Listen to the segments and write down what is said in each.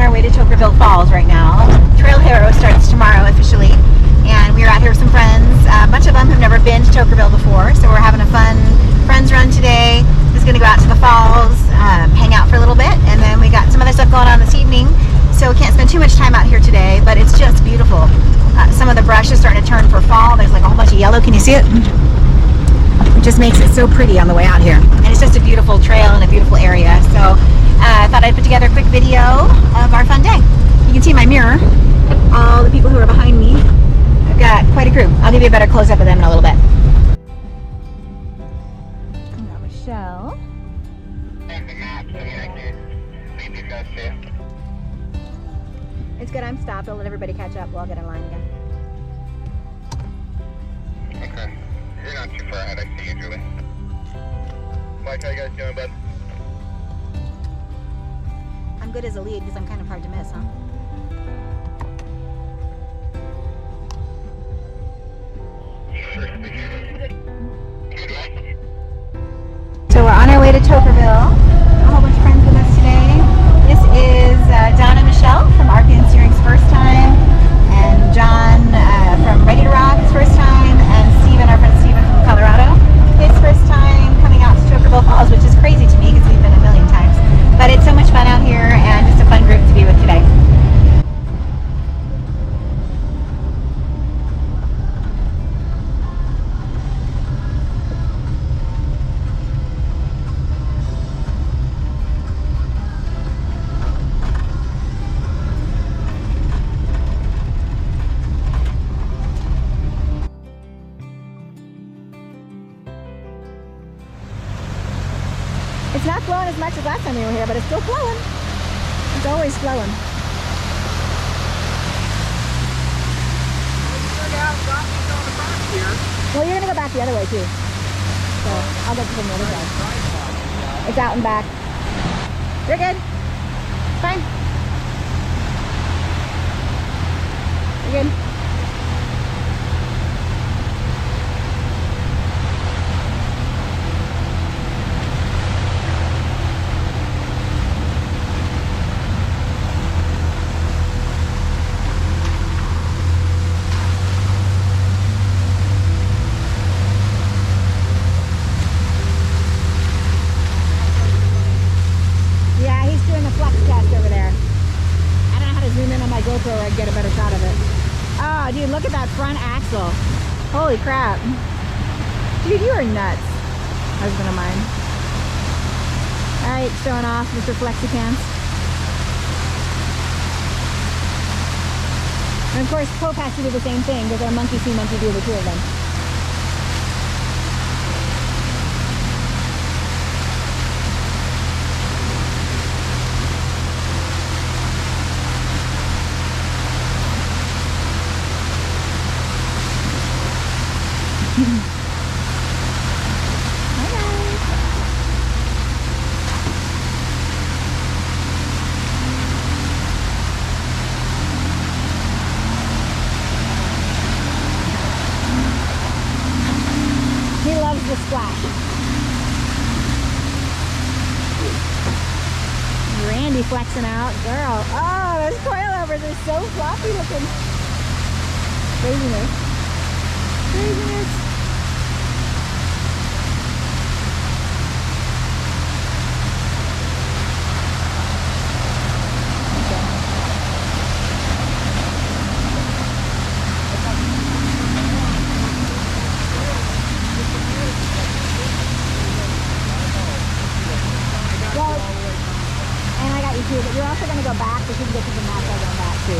our way to Toquerville Falls right now. Trail Hero starts tomorrow officially, and we're out here with some friends. A bunch of them have never been to Tokerville before, so we're having a fun friends run today. Just going to go out to the falls, hang out for a little bit, and then we got some other stuff going on this evening, so we can't spend too much time out here today, but it's just beautiful. Some of the brush is starting to turn for fall. There's like a whole bunch of yellow. Can you see it? It just makes it so pretty on the way out here. And it's just a beautiful trail and a beautiful area. So I thought I'd put together a quick video of our fun day. You can see my mirror, all the people who are behind me. I've got quite a group. I'll give you a better close-up of them in a little bit. I've got Michelle. It's good, I'm stopped. I'll let everybody catch up. We'll all get in line again. Okay. You're not too far ahead. I see you, Julie. Mike, how you guys doing, bud? I'm good as a lead because I'm kind of hard to miss, huh? So we're on our way to Tokerville. A whole bunch of friends with us today. This is Donna and Michelle from RP and Steering's first time, and John from Ready to Rock's first time, and Steven, our friend Steven from Colorado, his first time coming out to Tokerville Falls, which is crazy to me because we've been a million times. But it's so much fun out here and just a fun group to be with today. It's not flowing as much as last time we were here, but it's still flowing. It's always flowing. Well, you're going to go back the other way too. So I'll get you from the other side. It's out and back. You're good. Fine. You're good. GoPro where I'd get a better shot of it. Oh, dude, look at that front axle. Holy crap. Dude, you are nuts. Husband of mine. Alright, showing off Mr. Flexi Pants. And of course, Pope has to do the same thing because our monkey see, monkey do, the two of them. The splash. Randy flexing out, girl. Oh, those coilovers are so floppy looking. Craziness. Craziness. But you're also going to go back because you can get to the map going back too.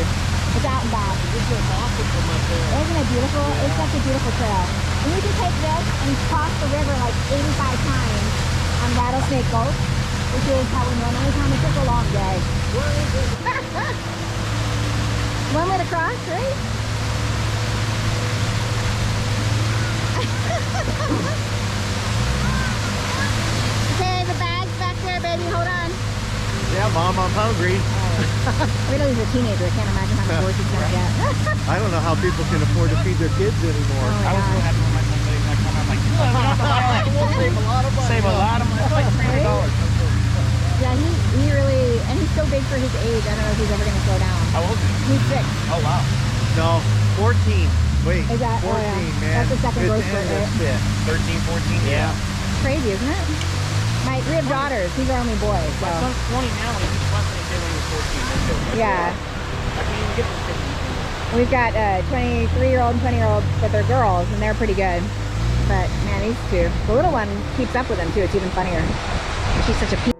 It's out and back. It's just awesome from up there. Isn't it beautiful? It's such a beautiful trail. And you can take this and cross the river like 85 times on Rattlesnake Gulch, which is how we normally come. It's just a long day. Where is it? One way to cross, right? Okay, the bag's back there, baby. Hold on. Yeah, Mom, I'm hungry. Wait till he's a teenager. I can't imagine how much worse he's going to get. I don't know how people can afford to feed their kids anymore. Oh, I was so happy when my son made that comment. I'm like, you live out the island. We'll save a lot of money. Save a lot of money. It's like $300. Yeah, he really, and he's so big for his age. I don't know if he's ever going to slow down. How old is he? He's 6. Oh, wow. No, 14. Wait, Is that 14, oh, yeah. man. That's the second growth Fifth spurt, and right? the fifth. 13, 14? Yeah. Crazy, isn't it? We have daughters. He's our only boy. So. My son's 20 now, and he's less than he did when he was 14. That's it. Yeah. I can't even get to 15. We've got 23-year-old and 20-year-old, but they're girls, and they're pretty good. But, man, these two. The little one keeps up with them, too. It's even funnier. She's such a